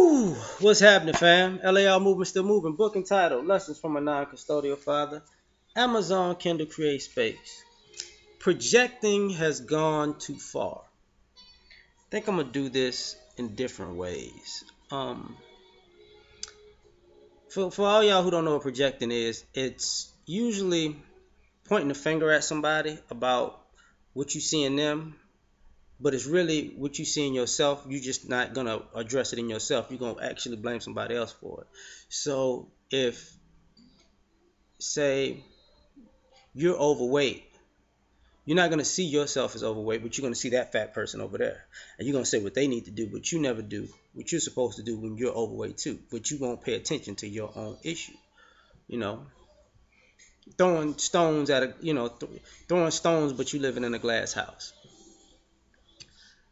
Woo! What's happening, fam? L.A.R movement still moving. Book entitled Lessons from a Non-Custodial Father. Amazon Kindle Create Space. Projecting has gone too far. I think I'm gonna do this in different ways. For all y'all who don't know what projecting is, it's usually pointing a finger at somebody about what you see in them, but it's really what you see in yourself. You're just not gonna address it in yourself. You're gonna actually blame somebody else for it. So if, say, you're overweight, you're not going to see yourself as overweight, but you're going to see that fat person over there. And you're going to say what they need to do, but you never do what you're supposed to do when you're overweight too. But you won't pay attention to your own issue. You know, throwing stones at throwing stones, but you living in a glass house.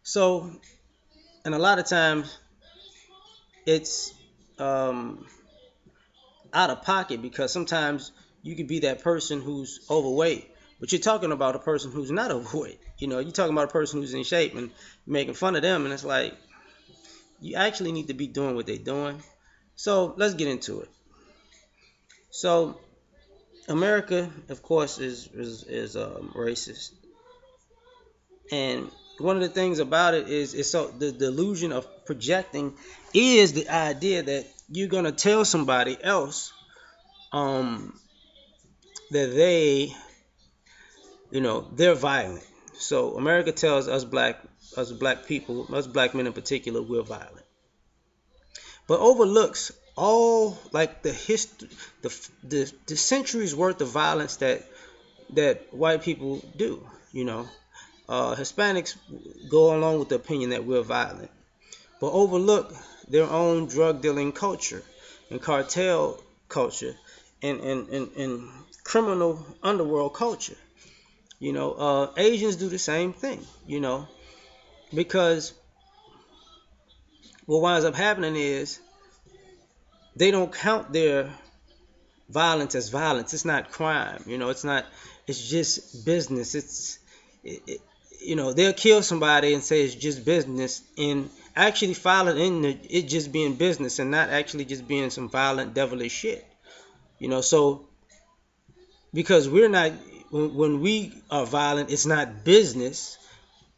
So, and a lot of times it's um, out of pocket, because sometimes you could be that person who's overweight, but you're talking about a person who's not overweight. You're talking about a person who's in shape and making fun of them, and it's like you actually need to be doing what they're doing. So let's get into it. So America, of course, is racist, and one of the things about it is so the delusion of projecting is the idea that you're gonna tell somebody else that they're violent. So America tells us black people, us black men in particular, we're violent, but overlooks all, like, the history, the centuries worth of violence that white people do. Hispanics go along with the opinion that we're violent, but overlook their own drug dealing culture and cartel culture and criminal underworld culture. Asians do the same thing, because what winds up happening is they don't count their violence as violence. It's not crime. It's not. It's just business. They'll kill somebody and say it's just business, and actually file it in it just being business and not actually just being some violent, devilish shit. So because we're not, when we are violent, it's not business,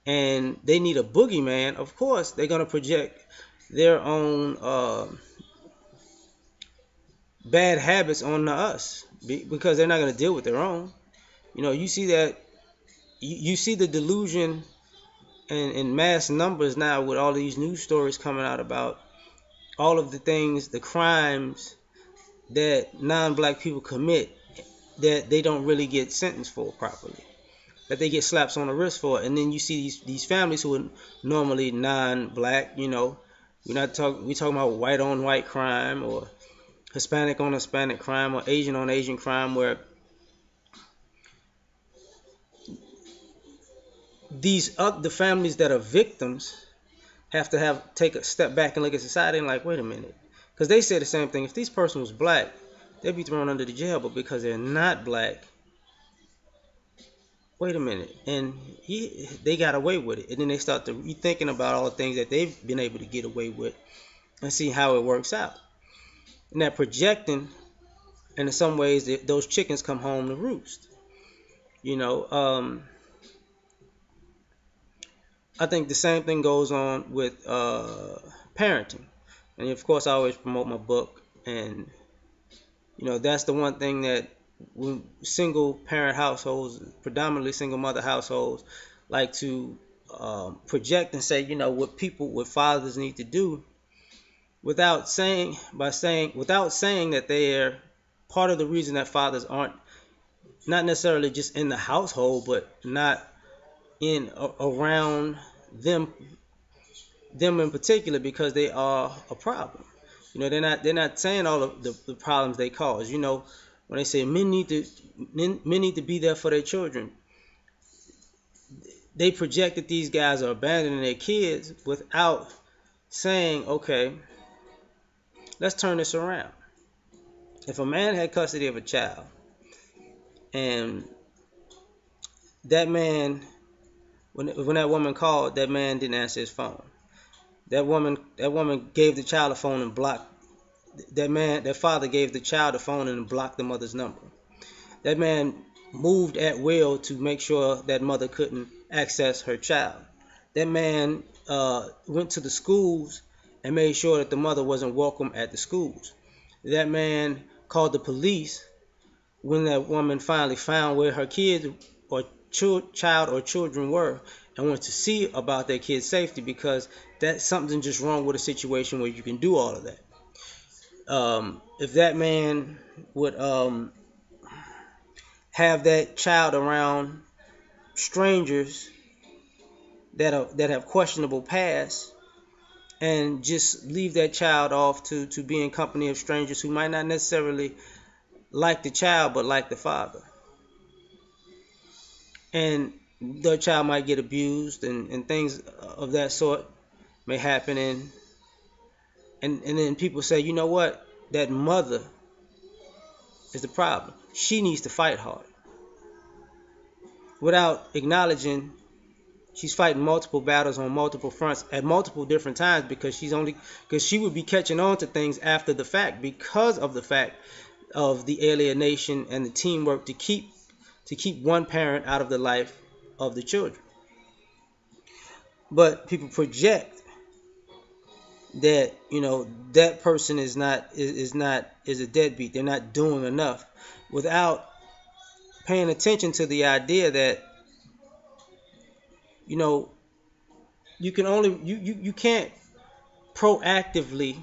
and they need a boogeyman. Of course, they're gonna project their own bad habits on us, because they're not gonna deal with their own. You see that. You see the delusion in mass numbers now, with all these news stories coming out about all of the things, the crimes that non-black people commit, that they don't really get sentenced for properly, that they get slaps on the wrist for. And then you see these families who are normally non-black. We talking about white on white crime, or Hispanic on Hispanic crime, or Asian on Asian crime, where the families that are victims have to take a step back and look at society and, like, wait a minute, because they say the same thing. If this person was black, they'd be thrown under the jail, but because they're not black, wait a minute, and they got away with it. And then they start to rethinking about all the things that they've been able to get away with, and see how it works out. And that projecting, and in some ways, those chickens come home to roost. I think the same thing goes on with parenting. And of course, I always promote my book, and that's the one thing that single parent households, predominantly single mother households, like to project and say, what fathers need to do, without saying that they're part of the reason that fathers aren't, not necessarily just in the household, but not in around them in particular, because they are a problem. They're not saying all of the problems they cause. When they say men need to be there for their children, they project that these guys are abandoning their kids without saying, okay, let's turn this around. If a man had custody of a child, and that man, when that woman called, that man didn't answer his phone, That woman gave the child a phone and blocked that father gave the child a phone and blocked the mother's number. That man moved at will to make sure that mother couldn't access her child. That man went to the schools and made sure that the mother wasn't welcome at the schools. That man called the police when that woman finally found where her kids or child or children were and went to see about their kids' safety, because that's something just wrong with a situation where you can do all of that. If that man would have that child around strangers that have questionable past, and just leave that child off to be in company of strangers who might not necessarily like the child but like the father, and the child might get abused, and things of that sort may happen, and then people say, you know what, that mother is the problem, she needs to fight hard, without acknowledging she's fighting multiple battles on multiple fronts at multiple different times, because she would be catching on to things after the fact, because of the fact of the alienation and the teamwork to keep one parent out of the life of the children. But people project that, that person is a deadbeat. They're not doing enough, without paying attention to the idea that, you know you can't proactively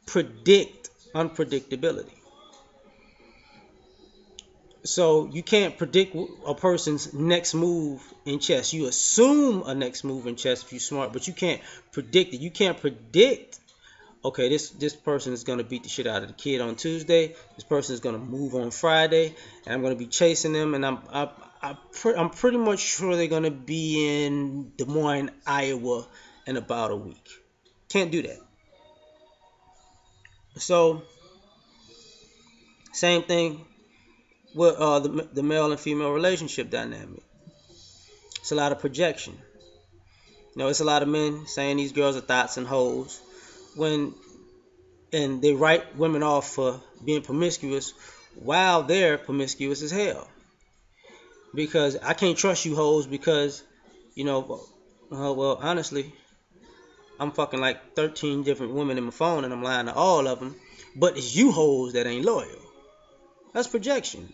predict unpredictability. So you can't predict a person's next move in chess. You assume a next move in chess if you're smart, but you can't predict it. You can't predict, okay, this person is going to beat the shit out of the kid on Tuesday. This person is going to move on Friday, and I'm going to be chasing them, and I'm pretty much sure they're going to be in Des Moines, Iowa in about a week. Can't do that. So same thing with the male and female relationship dynamic. It's a lot of projection. It's a lot of men saying these girls are thoughts and hoes, when and they write women off for being promiscuous while they're promiscuous as hell. Because I can't trust you hoes because, well, honestly, I'm fucking like 13 different women in my phone and I'm lying to all of them, but it's you hoes that ain't loyal. That's projection.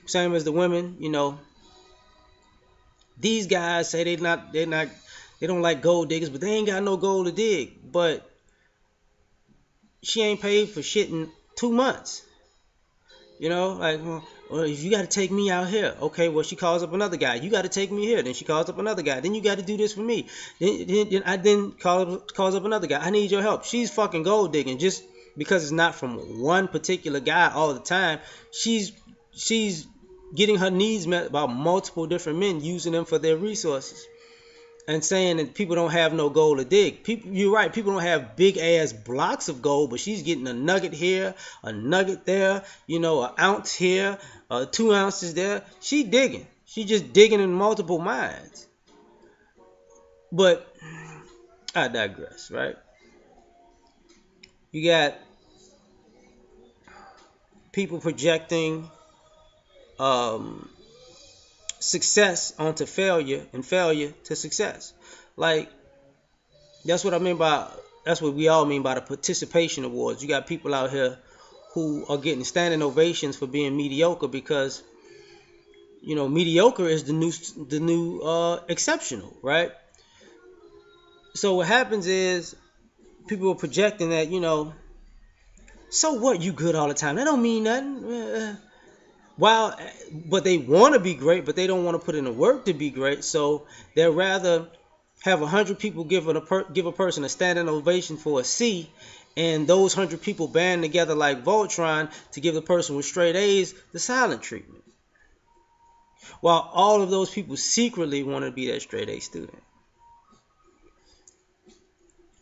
Same as the women, these guys say they don't like gold diggers, but they ain't got no gold to dig. But she ain't paid for shit in 2 months. Like, well, if you got to take me out here, okay, well, she calls up another guy. You got to take me here. Then she calls up another guy. Then you got to do this for me. Then calls up another guy. I need your help. She's fucking gold digging just because it's not from one particular guy all the time. She's getting her needs met by multiple different men, using them for their resources, and saying that people don't have no gold to dig. You're right, people don't have big ass blocks of gold, but she's getting a nugget here, a nugget there, an ounce here, 2 ounces there. She digging. She just digging in multiple mines. But I digress, right? You got people projecting success onto failure and failure to success. Like, that's what we all mean by the participation awards. You got people out here who are getting standing ovations for being mediocre, because mediocre is the new exceptional, right? So what happens is people are projecting that, so what, you good all the time, that don't mean nothing. But they want to be great, but they don't want to put in the work to be great. So they'd rather have 100 people give a person a standing ovation for a C, and those 100 people band together like Voltron to give the person with straight A's the silent treatment, while all of those people secretly want to be that straight A student.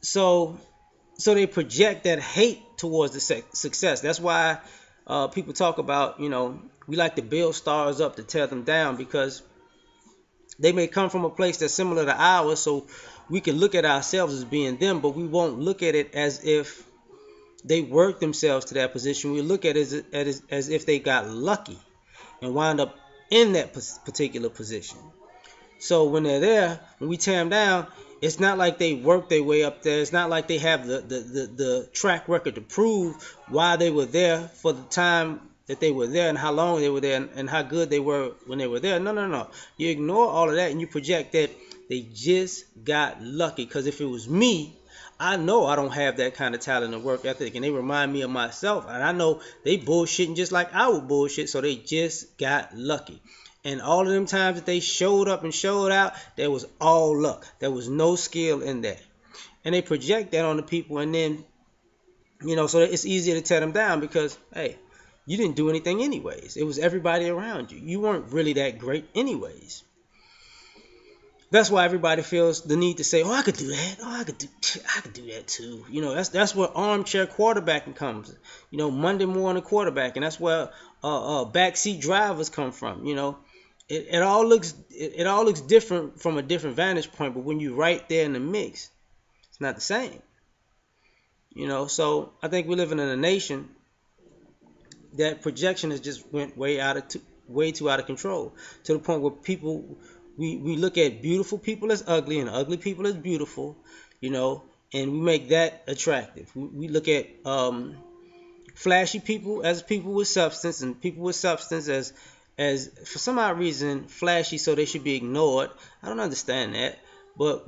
So they project that hate towards the success. That's why people talk about, we like to build stars up to tear them down, because They may come from a place that's similar to ours, so we can look at ourselves as being them, but we won't look at it as if they worked themselves to that position. We look at it as if they got lucky and wind up in that particular position. So when they're there, when we tear them down, it's not like they worked their way up there. It's not like they have the track record to prove why they were there for the time that they were there and how long they were there and how good they were when they were there. No, no, no. You ignore all of that and you project that they just got lucky. Because if it was me, I know I don't have that kind of talent and work ethic, and they remind me of myself. And I know they bullshitting just like I would bullshit, so they just got lucky. And all of them times that they showed up and showed out, there was all luck. There was no skill in that. And they project that on the people, and then, so it's easier to tear them down because, hey, you didn't do anything anyways. It was everybody around you. You weren't really that great anyways. That's why everybody feels the need to say, "Oh, I could do that. Oh, I could do that too." That's where armchair quarterbacking comes. Monday morning quarterbacking. That's where backseat drivers come from. It all looks different from a different vantage point, but when you're right there in the mix, it's not the same. So I think we're living in a nation that projection has just went way too out of control, to the point where people, we look at beautiful people as ugly and ugly people as beautiful, and we make that attractive. We look at flashy people as people with substance, and people with substance as for some odd reason flashy, so they should be ignored. I don't understand that, but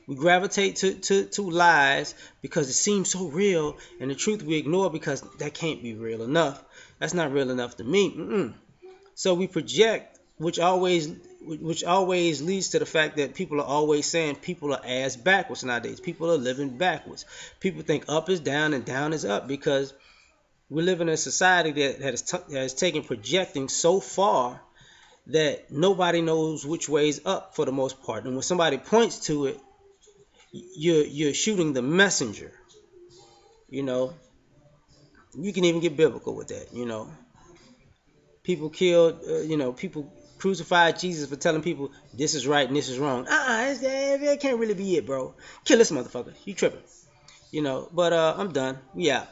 we gravitate to lies because it seems so real, and the truth we ignore because that can't be real enough. That's not real enough to me. So we project, which always leads to the fact that people are always saying people are ass backwards nowadays. People are living backwards. People think up is down and down is up because we live in a society that has taken projecting so far that nobody knows which way is up for the most part. And when somebody points to it, you're shooting the messenger. You know, you can even get biblical with that. People killed. People crucified Jesus for telling people this is right and this is wrong. That can't really be it, bro. Kill this motherfucker. You tripping. But I'm done. We out.